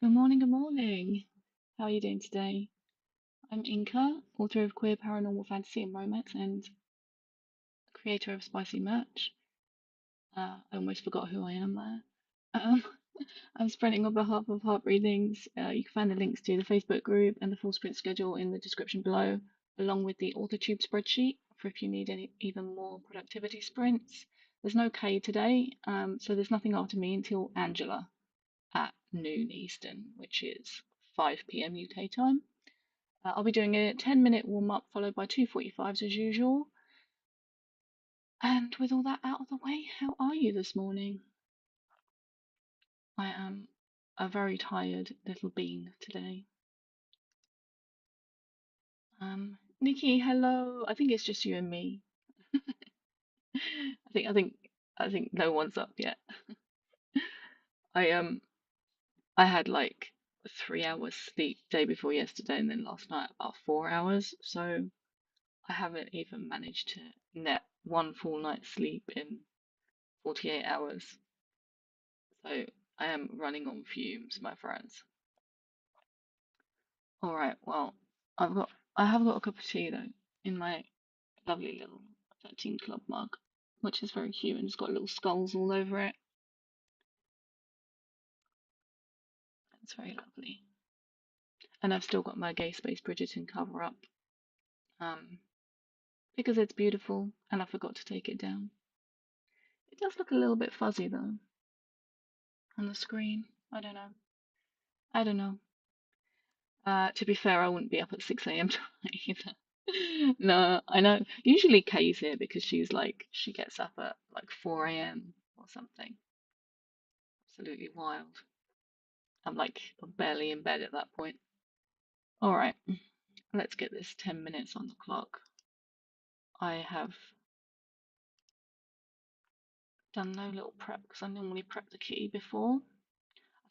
Good morning, good morning. How are you doing today? I'm Inka, author of Queer Paranormal Fantasy and Romance and creator of Spicy Merch. I almost forgot who I am there. Um, I'm spreading on behalf of Heart Breathings. You can find the links to the Facebook group and the full sprint schedule in the description below, along with the AutoTube spreadsheet for if you need any even more productivity sprints. There's no K today, so there's nothing after me until Angela at noon Eastern, which is 5 p.m. UK time. I'll be doing a 10-minute warm up followed by two 45s as usual. And with all that out of the way, how are you this morning? I am a very tired little being today. Nikki, hello. I think it's just you and me. I think I think I think no one's up yet. I I had like 3 hours sleep day before yesterday and then last night about 4 hours, so I haven't even managed to net one full night's sleep in 48 hours. So I am running on fumes, my friends. All right, well, I have got a cup of tea though in my lovely little 13 Club mug, which is very cute and it's got little skulls all over it. It's very lovely. And I've still got my Gay Space Bridgerton cover up, um, because it's beautiful and I forgot to take it down. It does look a little bit fuzzy though on the screen. I don't know. I don't know. To be fair, I wouldn't be up at 6 a.m. either. No, I know. Usually Kay's here because she gets up at like 4 a.m. or something. Absolutely wild. I'm barely in bed at that point. All right, let's get this 10 minutes on the clock. I have done no little prep because I normally prep the key before.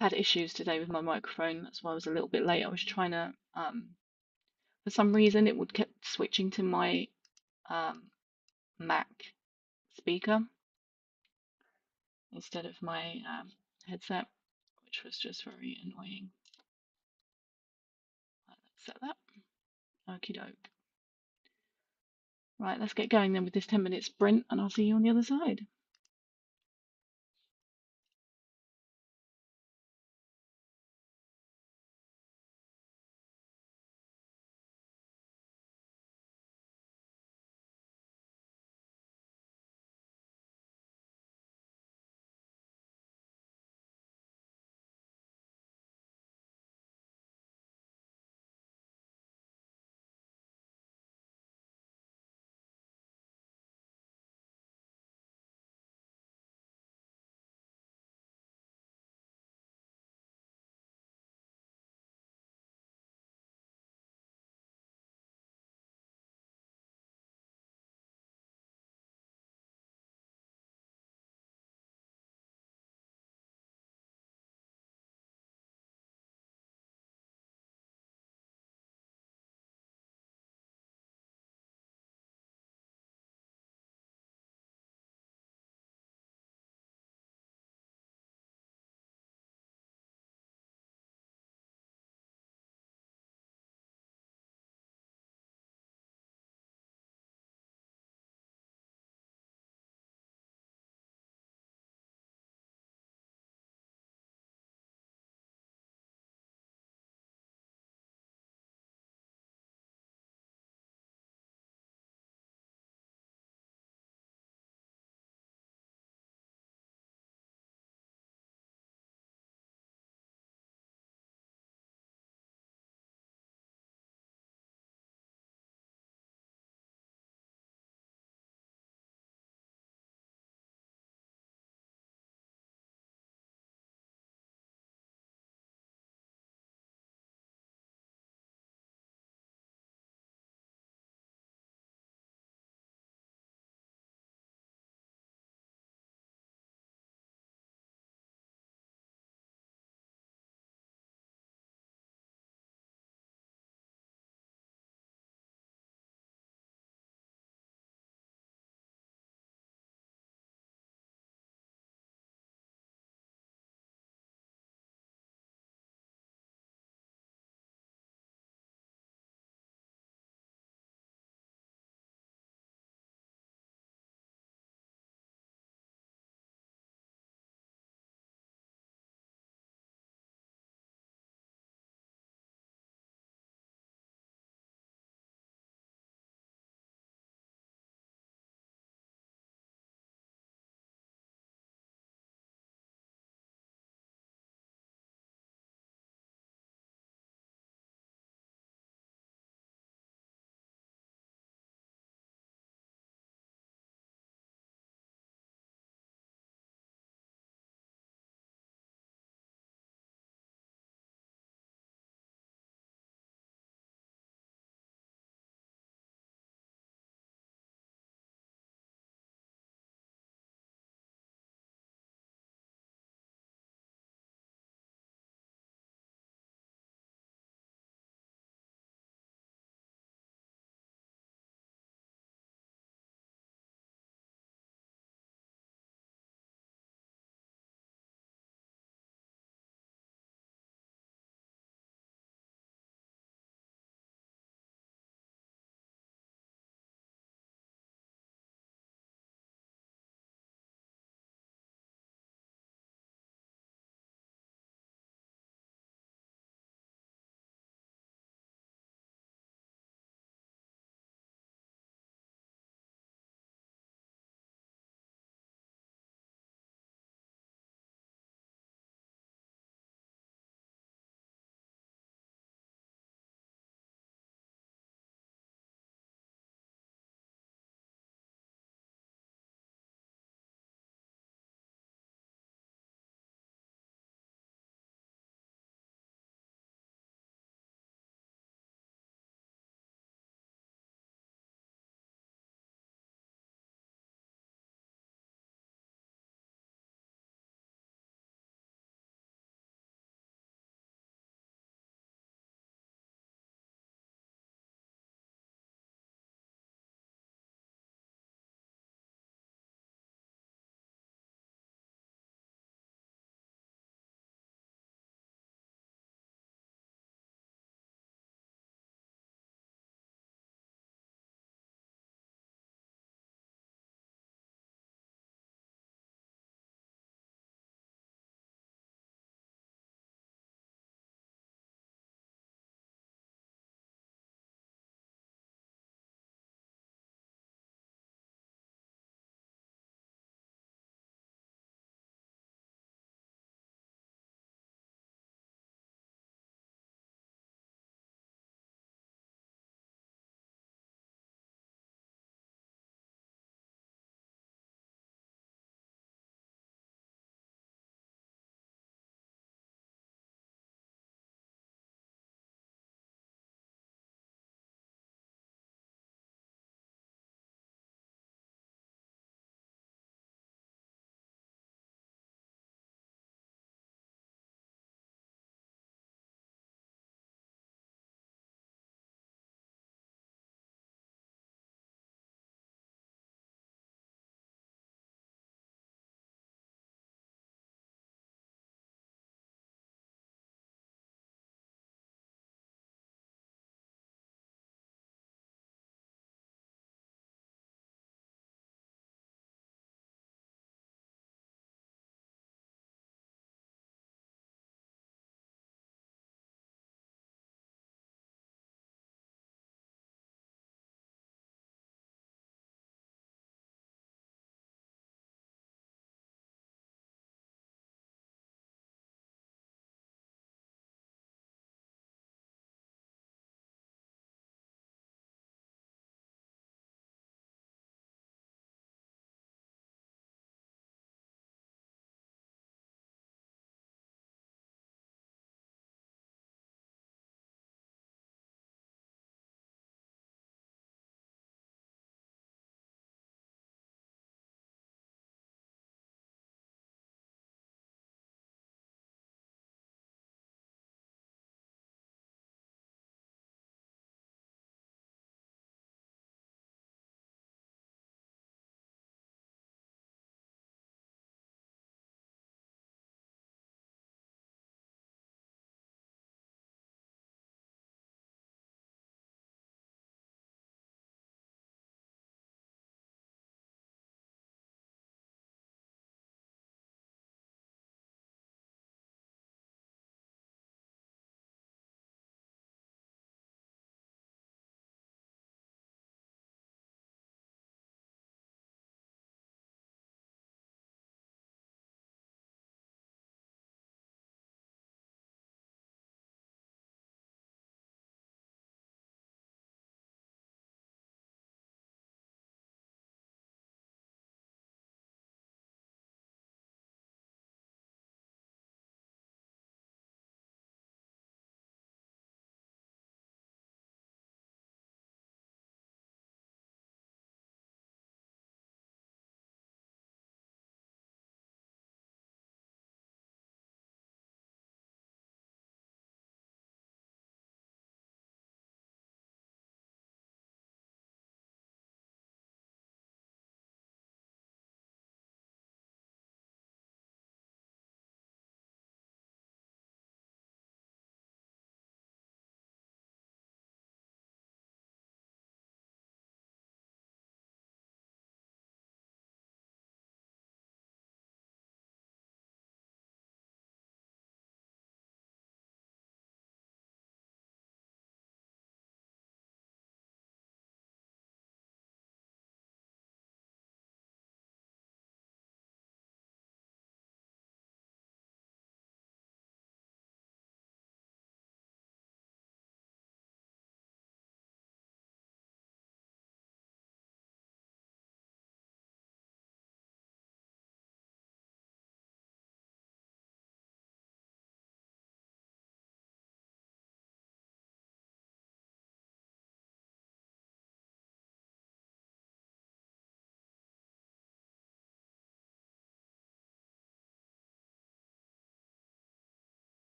I've had issues today with my microphone. That's why I was a little bit late. I was trying to, for some reason, it would keep switching to my um, Mac speaker instead of my headset, which was just very annoying. Right, let's set that. Okie doke. Right, let's get going then with this 10-minute sprint, and I'll see you on the other side.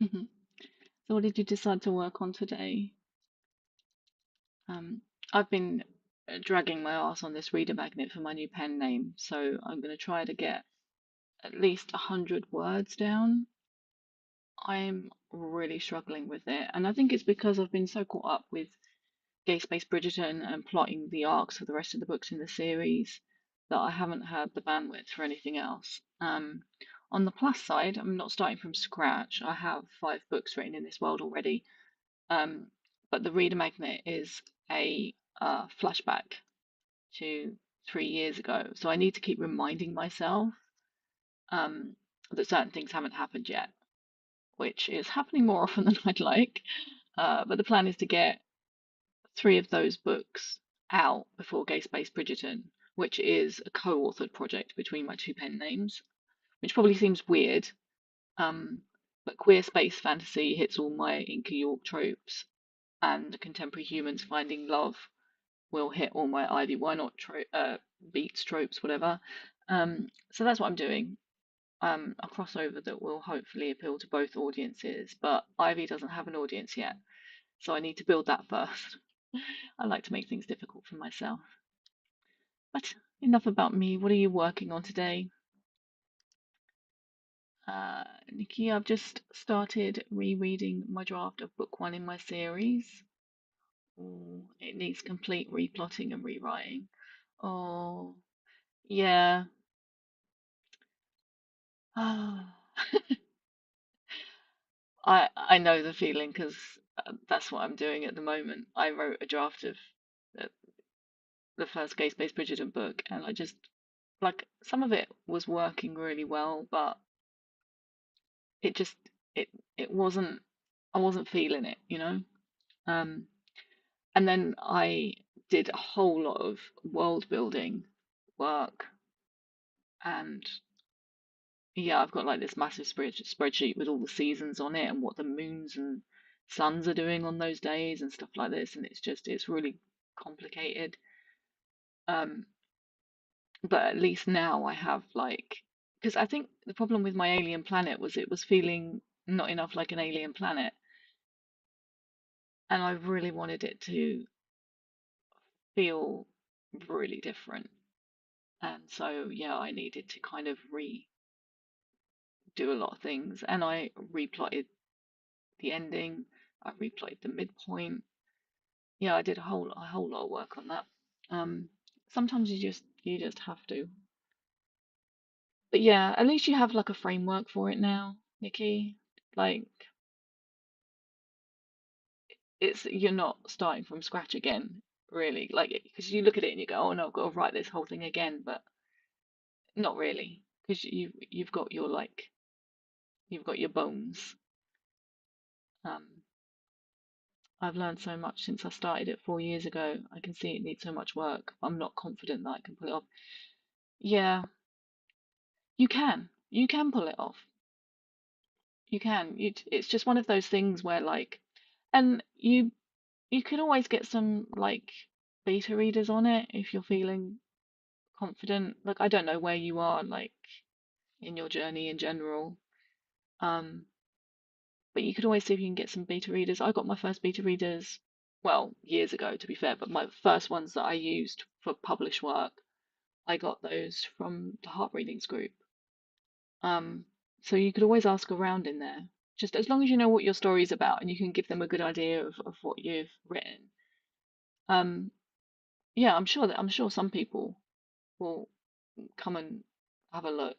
Mhm. So what did you decide to work on today? Um, I've been dragging my ass on this reader magnet for my new pen name, so I'm going to try to get at least 100 words down. I'm really struggling with it, and I think it's because I've been so caught up with Gay Space Bridgerton and plotting the arcs for the rest of the books in the series that I haven't had the bandwidth for anything else. On the plus side, I'm not starting from scratch. I have 5 books written in this world already, um, but the reader magnet is a flashback to 3 years ago, so I need to keep reminding myself um, that certain things haven't happened yet, which is happening more often than I'd like. But the plan is to get 3 of those books out before Gay Space Bridgerton, which is a co-authored project between my 2 pen names, which probably seems weird. Um, but queer space fantasy hits all my Inca York tropes, and contemporary humans finding love will hit all my Ivy Why Not beats tropes, whatever. So that's what I'm doing. A crossover that will hopefully appeal to both audiences, but Ivy doesn't have an audience yet, so I need to build that first. I like to make things difficult for myself. But enough about me. What are you working on today? Nikki, I've just started rereading my draft of book 1 in my series. Oh, it needs complete replotting and rewriting. Oh, yeah. I I know the feeling because that's what I'm doing at the moment. I wrote a draft of the, the first Gay Space Bridgerton book, and I just like some of it was working really well, but it just it it wasn't I wasn't feeling it, you know. Um, and then I did a whole lot of world building work, and yeah, I've got like this massive spreadsheet with all the seasons on it and what the moons and suns are doing on those days and stuff like this, and it's really complicated. Um, but at least now I have like because I think the problem with my alien planet was it was feeling not enough like an alien planet, and I really wanted it to feel really different. And so, yeah, I needed to kind of redo a lot of things. And I replotted the ending, I replotted the midpoint. Yeah, I did a whole lot of work on that. Um, Sometimes you just have to. But yeah, at least you have like a framework for it now, Nikki. Like it's you're not starting from scratch again, really. Like because you look at it and you go, oh no, I've got to write this whole thing again, but not really, because you've got your like you've got your bones. Um, I've learned so much since I started it 4 years ago. I can see it needs so much work. I'm not confident that I can pull it off. Yeah, you can. You can pull it off. You can. It's just one of those things where like, and you could always get some like beta readers on it if you're feeling confident. Like I don't know where you are like in your journey in general. Um, but you could always see if you can get some beta readers. I got my first beta readers, well, years ago to be fair, but my first ones that I used for published work, I got those from the Heart Readings group. Um, so you could always ask around in there, just as long as you know what your story's about and you can give them a good idea of what you've written. Um, yeah, I'm sure some people will come and have a look.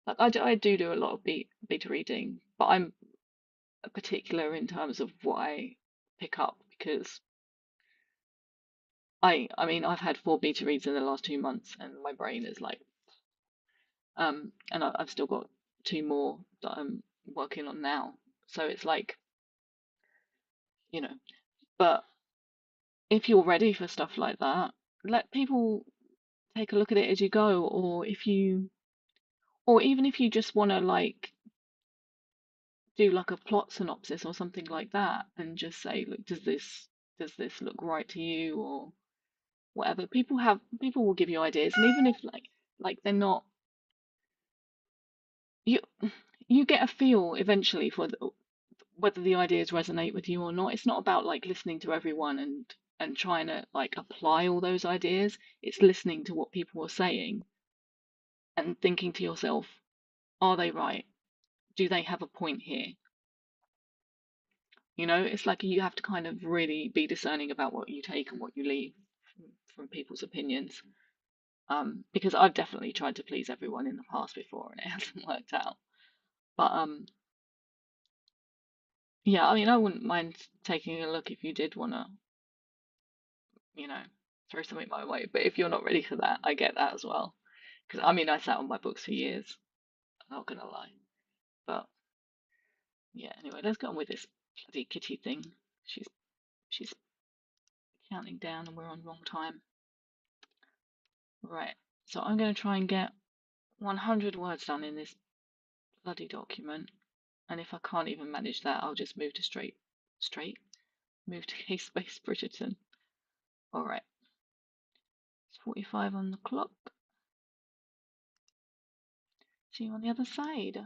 Like I do a lot of beta reading, but I'm particular in terms of what I pick up because I mean I've had 4 beta reads in the last 2 months and my brain is like and I've still got 2 more that I'm working on now. So it's like, you know, but if you're ready for stuff like that, let people take a look at it as you go, or even if you just want to like do like a plot synopsis or something like that and just say, look, does this look right to you or whatever. People will give you ideas, and even if like they're not you you get a feel eventually for whether the ideas resonate with you or not. It's not about like listening to everyone and trying to like apply all those ideas. It's listening to what people are saying and thinking to yourself, are they right? Do they have a point here? It's like you have to kind of really be discerning about what you take and what you leave from people's opinions. Because I've definitely tried to please everyone in the past before and it hasn't worked out. But yeah, I mean, I wouldn't mind taking a look if you did want to, you know, throw something my way. But if you're not ready for that, I get that as well. Because I mean, I sat on my books for years. I'm not gonna lie. But yeah, anyway, let's go on with this bloody kitty thing. She's counting down, and we're on wrong time. Right. So I'm gonna try and get 100 words done in this bloody document. And if I can't even manage that, I'll just move to move to case-based Bridgerton. All right. It's 45 on the clock. See you on the other side.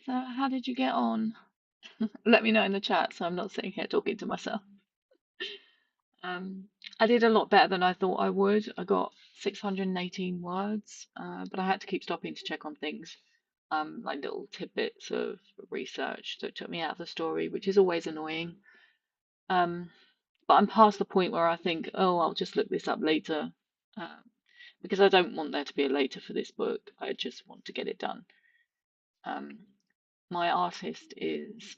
So, how did you get on? Let me know in the chat so I'm not sitting here talking to myself. Um, I did a lot better than I thought I would. I got 618 words, but I had to keep stopping to check on things, like little tidbits of research that took me out of the story, which is always annoying. Um, but I'm past the point where I think, oh, I'll just look this up later, uh, because I don't want there to be a later for this book. I just want to get it done. Um, my artist is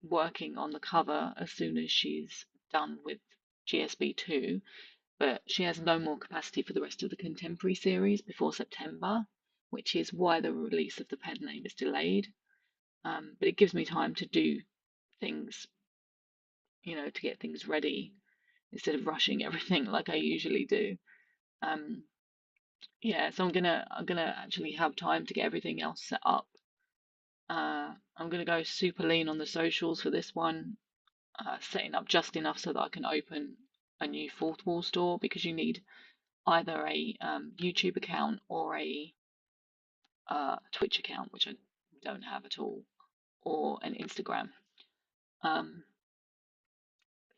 working on the cover as soon as she's done with GSB2, but she has no more capacity for the rest of the contemporary series before September, which is why the release of the pen name is delayed. But it gives me time to do things, to get things ready instead of rushing everything like I usually do. Um, yeah, so I'm gonna actually have time to get everything else set up. I'm gonna go super lean on the socials for this one, setting up just enough so that I can open a new fourth wall store because you need either a YouTube account or a Twitch account, which I don't have at all, or an Instagram. Um,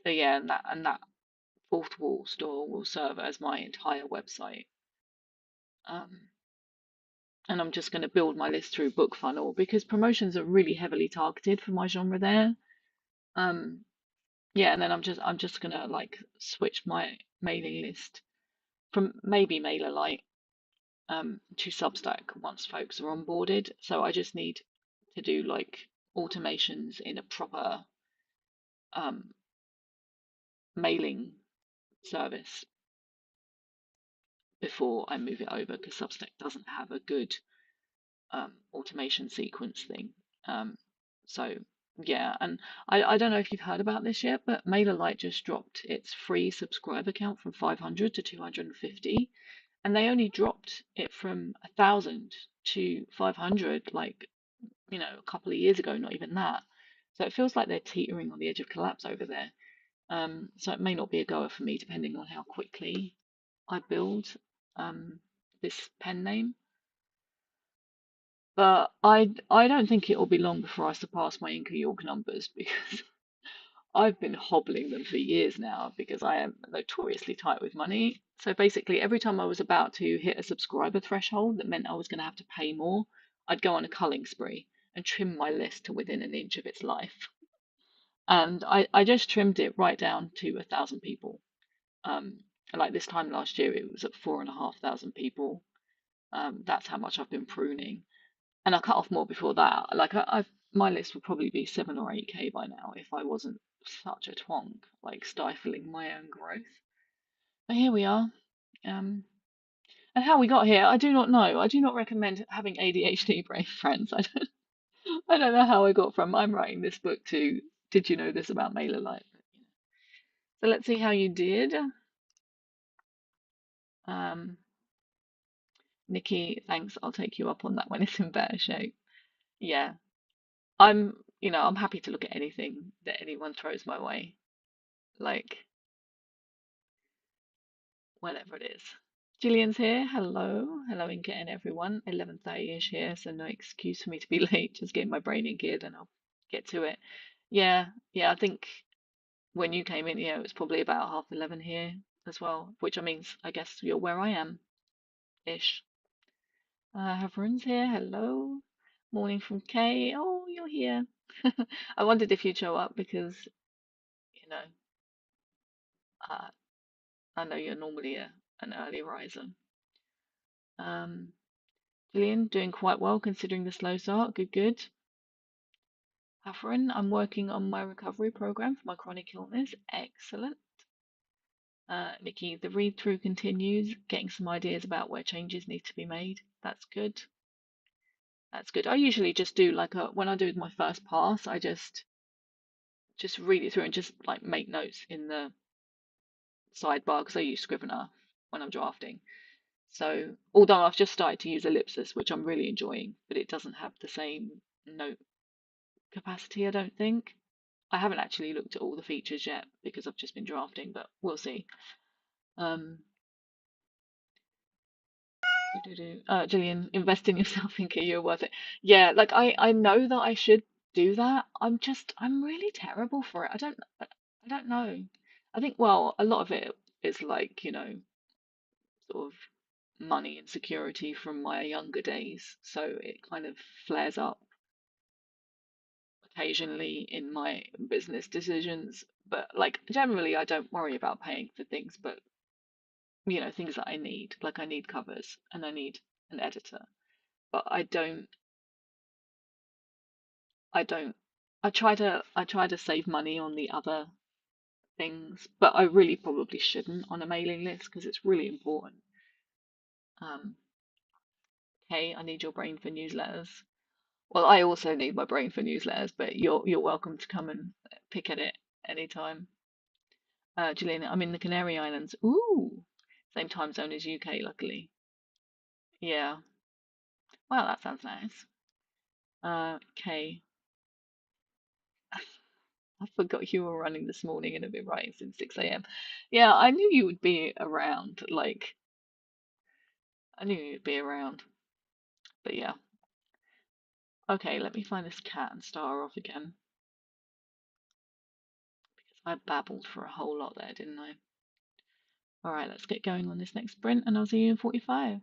so yeah, and that fourth wall store will serve as my entire website. Um, and I'm just going to build my list through BookFunnel because promotions are really heavily targeted for my genre there. Um, yeah, and then I'm just gonna like switch my mailing list from maybe MailerLite to Substack once folks are onboarded. So I just need to do like automations in a proper um, mailing service before I move it over because Substack doesn't have a good automation sequence thing. Um, so yeah, and I don't know if you've heard about this yet, but MailerLite just dropped its free subscriber count from 500 to 250, and they only dropped it from 1,000 to 500, like a couple of years ago, not even that. So it feels like they're teetering on the edge of collapse over there. So it may not be a goer for me, depending on how quickly I build um, this pen name. But I don't think it will be long before I surpass my Inca York numbers because I've been hobbling them for years now because I am notoriously tight with money. So basically, every time I was about to hit a subscriber threshold that meant I was going to have to pay more, I'd go on a culling spree and trim my list to within an inch of its life. And I just trimmed it right down to 1,000 people. Like this time last year, it was at 4,500 people. That's how much I've been pruning, and I cut off more before that. Like my list would probably be 7 or 8K by now if I wasn't such a twonk, like stifling my own growth. But here we are. Um, and how we got here, I do not know. I do not recommend having ADHD brain friends. I don't know how I got from I'm writing this book to did you know this about MailerLite? So let's see how you did. Um, Nikki, thanks. I'll take you up on that when it's in better shape. Yeah, I'm happy to look at anything that anyone throws my way. Like whatever it is. Gillian's here. Hello. Hello, Inca and everyone. 11:30-ish here, so no excuse for me to be late. Just getting my brain in gear, then I'll get to it. Yeah, yeah, I think when you came in, yeah, it was probably about 11:30 here as well, which means I guess you're where I am ish. Havarun's here. Hello. Morning from Kay. Oh, you're here. I wondered if you'd show up because, you know, uh, I know you're normally an early riser. Um, Gillian, doing quite well considering the slow start. Good, good. Hafren, I'm working on my recovery program for my chronic illness. Excellent. Nikki, the read through continues, getting some ideas about where changes need to be made. That's good. That's good. I usually just do like when I do my first pass, I just read it through and just like make notes in the sidebar because I use Scrivener when I'm drafting. So, although I've just started to use ellipsis, which I'm really enjoying, but it doesn't have the same note capacity, I don't think. I haven't actually looked at all the features yet because I've just been drafting, but we'll see. Um, Gillian, invest in yourself, think you're worth it. Yeah, like I know that I should do that. I'm really terrible for it. I don't know. I think, well, a lot of it is like, sort of money insecurity from my younger days. So it kind of flares up occasionally in my business decisions. But like generally, I don't worry about paying for things, but things that I need, like I need covers and I need an editor. But I don't, I try to save money on the other things, but I really probably shouldn't on a mailing list because it's really important. Um, hey, I need your brain for newsletters. Well, I also need my brain for newsletters, but you're welcome to come and pick at it anytime. Juliana, I'm in the Canary Islands. Ooh, same time zone as UK, luckily. Yeah. Well, that sounds nice. Okay. I forgot you were running this morning and have been writing since 6 a.m. Yeah, I knew you would be around. Like, I knew you'd be around. But yeah. Okay, let me find this cat and start her off again. I babbled for a whole lot there, didn't I? Alright, let's get going on this next sprint and I'll see you in 45.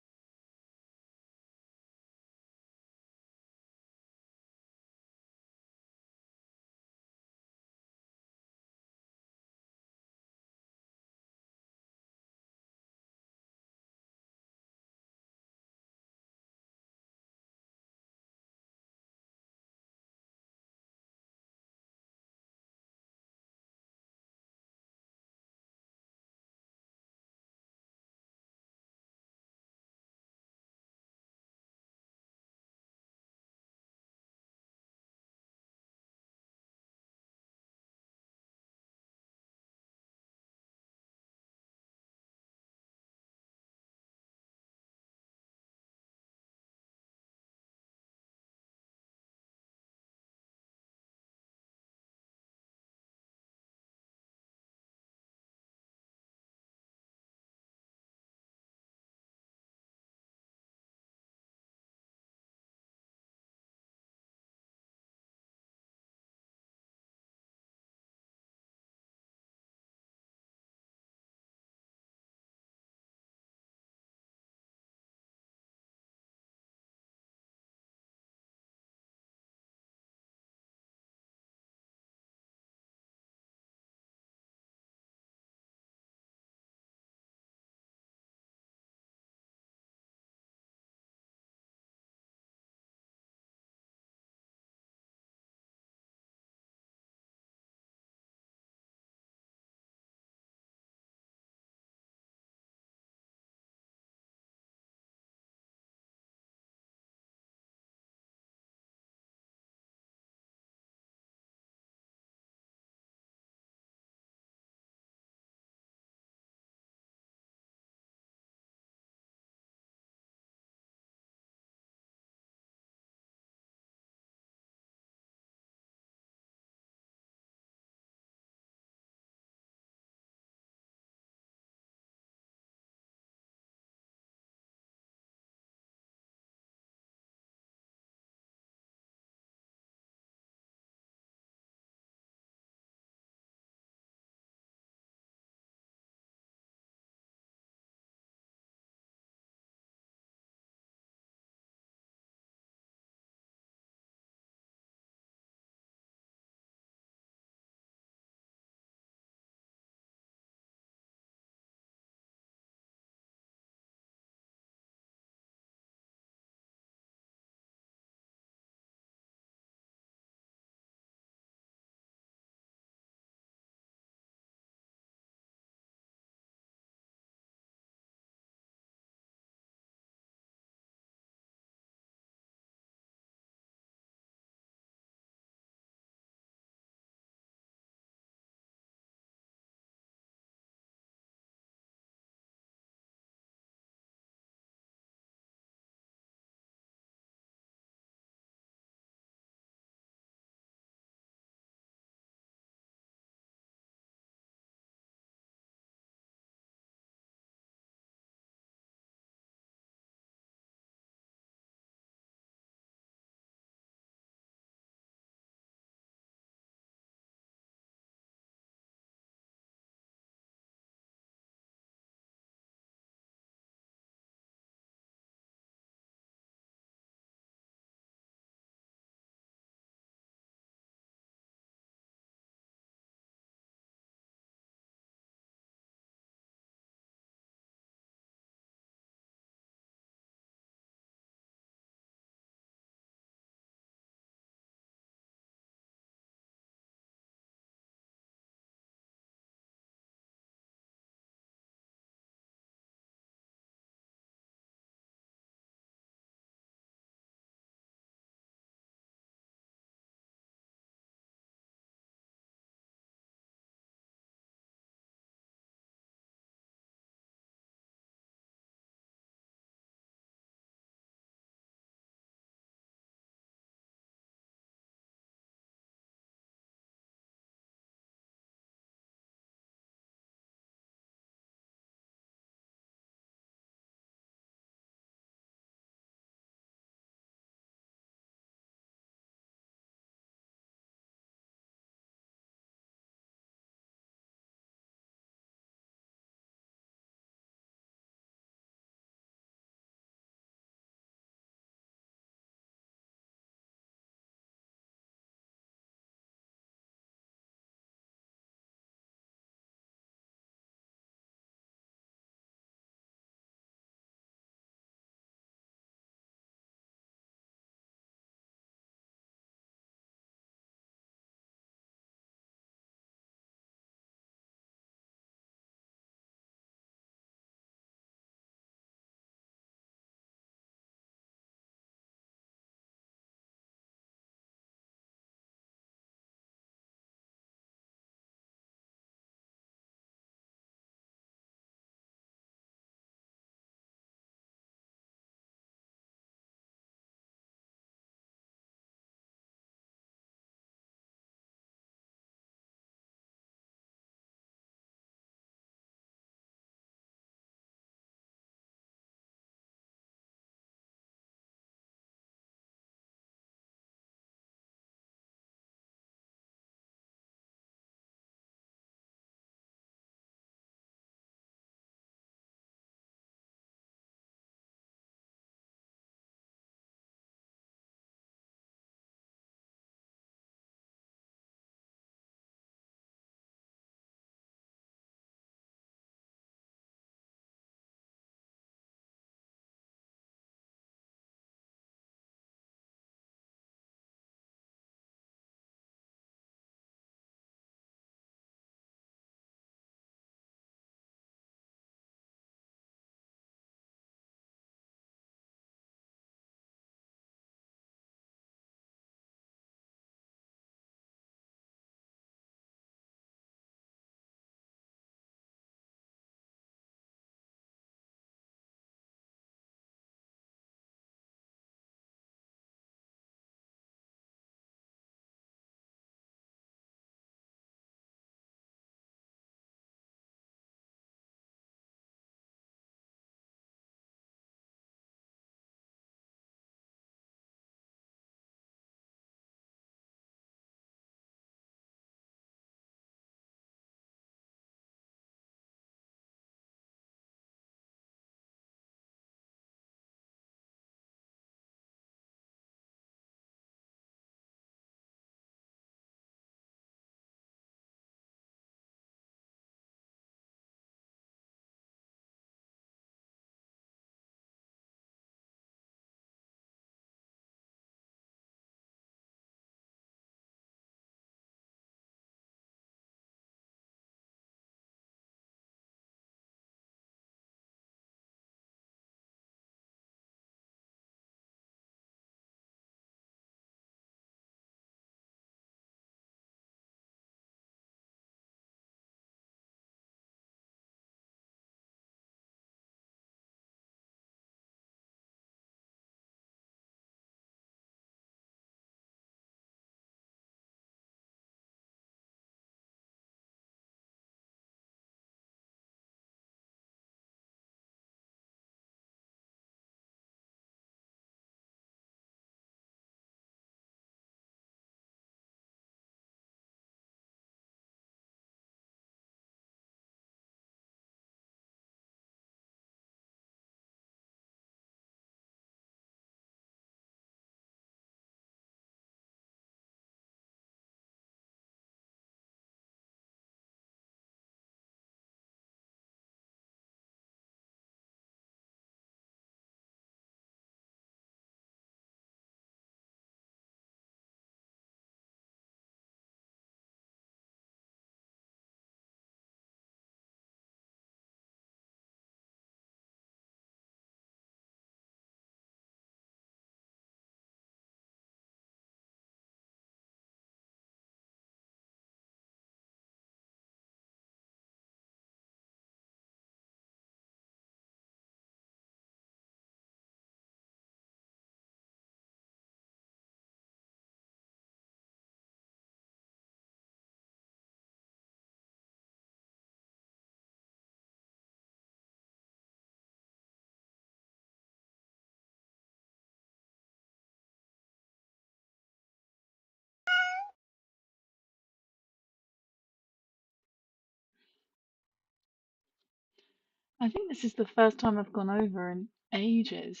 I think this is the first time I've gone over in ages.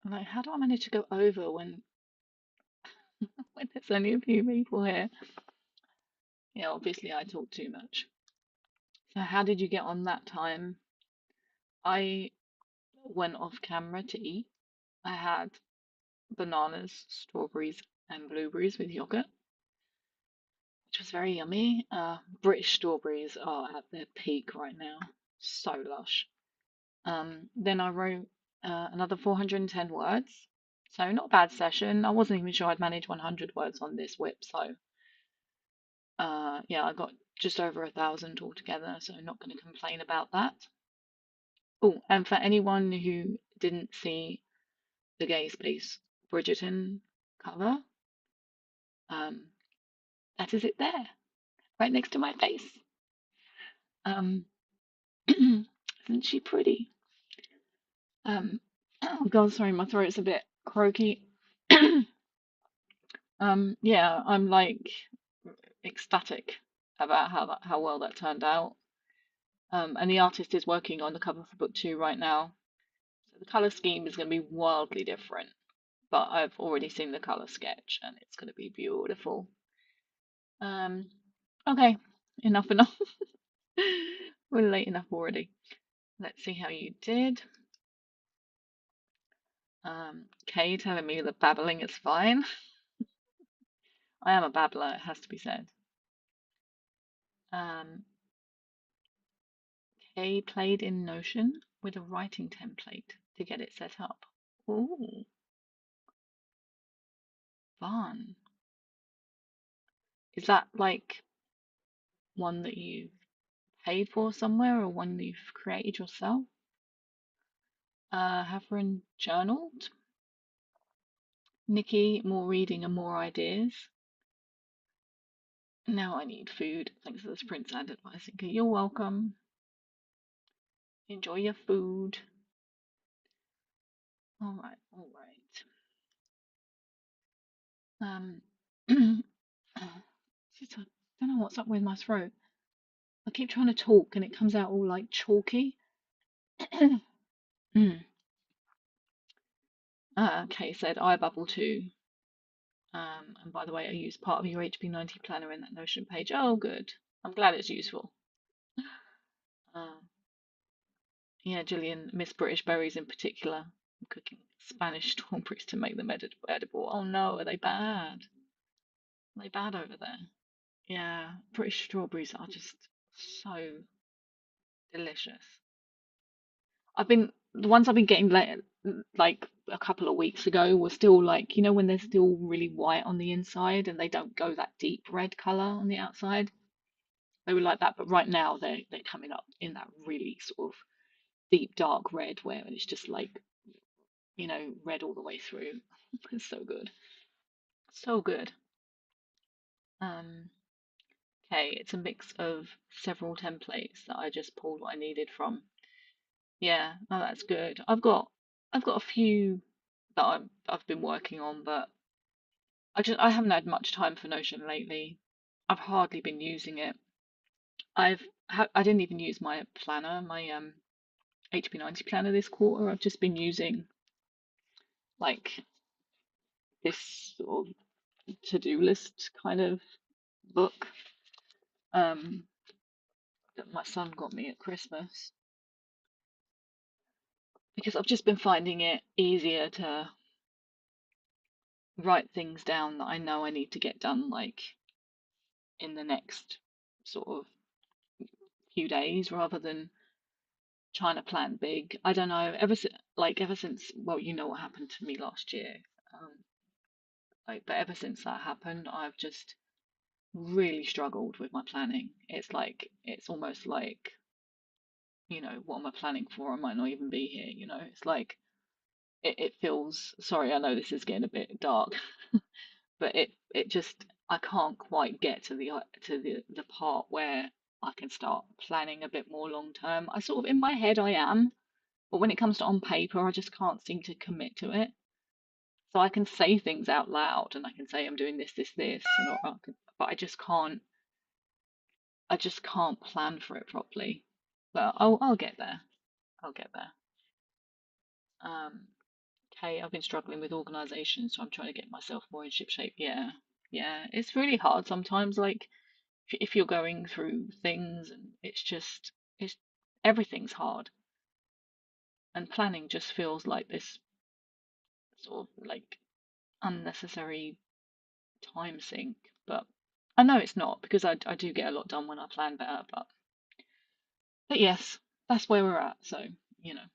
I'm like, how do I manage to go over when when there's only a few people here? Yeah, obviously I talk too much. So how did you get on that time? I went off camera to eat. I had bananas, strawberries, and blueberries with yogurt, which was very yummy. British strawberries are at their peak right now. So lush. Then I wrote another 410 words. So not a bad session. I wasn't even sure I'd manage 100 words on this whip. So yeah, I got just over 1,000 altogether. So I'm not going to complain about that. Oh, and for anyone who didn't see the Gay Space Bridgerton cover, um, that is it there, right next to my face. Um, isn't she pretty? Oh God, sorry, my throat's a bit croaky. Yeah, I'm like ecstatic about how well that turned out. And the artist is working on the cover for book 2 right now. So the color scheme is going to be wildly different, but I've already seen the color sketch and it's going to be beautiful. Um, okay, enough. We're late enough already. Let's see how you did. Kay telling me that babbling is fine. I am a babbler, it has to be said. Um, Kay played in Notion with a writing template to get it set up. Ooh, fun. Is that like one that you've paid for somewhere or one that you've created yourself? Havern journaled. Nikki, more reading and more ideas. Now I need food. Thanks for this Prince and advice. You're welcome. Enjoy your food. All right, all right. I don't know what's up with my throat. I keep trying to talk and it comes out all like chalky. mm. Kay said, I bubble too. And by the way, I used part of your HB90 planner in that Notion page. Oh, good. I'm glad it's useful. Yeah, Gillian, Miss British berries in particular. I'm cooking Spanish strawberries to make them edible. Oh no, are they bad? Are they bad over there? Yeah, British strawberries are just so delicious. The ones I've been getting like a couple of weeks ago were still like, when they're still really white on the inside and they don't go that deep red color on the outside. They were like that, but right now they're coming up in that really sort of deep dark red where it's just like, red all the way through. It's so good. So good. Um, okay, it's a mix of several templates that I just pulled what I needed from. Yeah, no, that's good. I've got a few that I've been working on, but I haven't had much time for Notion lately. I've hardly been using it. I didn't even use my planner, my HP90 planner this quarter. I've just been using like this sort of to-do list kind of book that my son got me at Christmas because I've just been finding it easier to write things down that I know I need to get done like in the next sort of few days rather than trying to plan big. I don't know. Ever since, well, you know what happened to me last year. Um, but ever since that happened, I've just really struggled with my planning. It's almost like, what am I planning for? I might not even be here. It's like it feels. Sorry, I know this is getting a bit dark, but it just I can't quite get to the part where I can start planning a bit more long term. I sort of in my head I am, but when it comes to on paper, I just can't seem to commit to it. So I can say things out loud and I can say I'm doing this, but I just can't plan for it properly. But I'll get there. I'll get there. Um, okay, I've been struggling with organisation, so I'm trying to get myself more in ship shape. Yeah, yeah, it's really hard sometimes. Like if you're going through things, and it's everything's hard, and planning just feels like this sort of like unnecessary time sink. But I know it's not because I do get a lot done when I plan better. But yes, that's where we're at. So you know.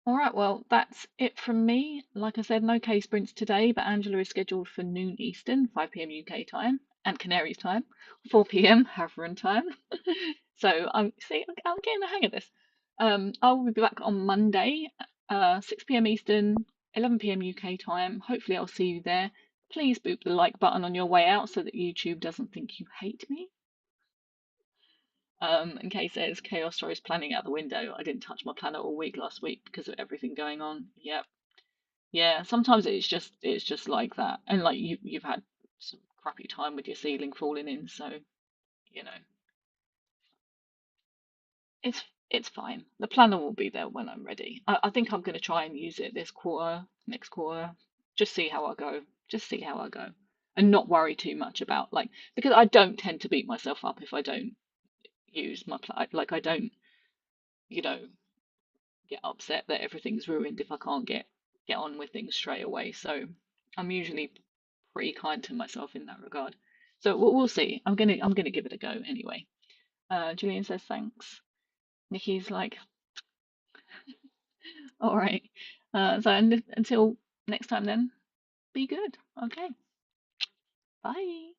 All right, well, that's it from me. Like I said, no K sprints today, but Angela is scheduled for noon Eastern, 5 p.m. UK time, and Canaries time, 4 p.m. Havering time. So I'm getting the hang of this. I will be back on Monday, 6 p.m. Eastern, 11 p.m. UK time. Hopefully, I'll see you there. Please boop the like button on your way out so that YouTube doesn't think you hate me. In case there's chaos stories planning out the window. I didn't touch my planner all week last week because of everything going on. Yep. Yeah, sometimes it's just like that. And like you've had some crappy time with your ceiling falling in, so you know, it's fine. The planner will be there when I'm ready. I think I'm gonna try and use it this quarter, next quarter. Just see how I go. Just see how I go. And not worry too much about like because I don't tend to beat myself up if I don't use my plan. Like I don't, you know, get upset that everything's ruined if I can't get on with things straight away. So I'm usually pretty kind to myself in that regard. So we'll see. I'm gonna give it a go anyway. Julian says thanks. Nikki's like, all right. So until next time then, be good. Okay. Bye.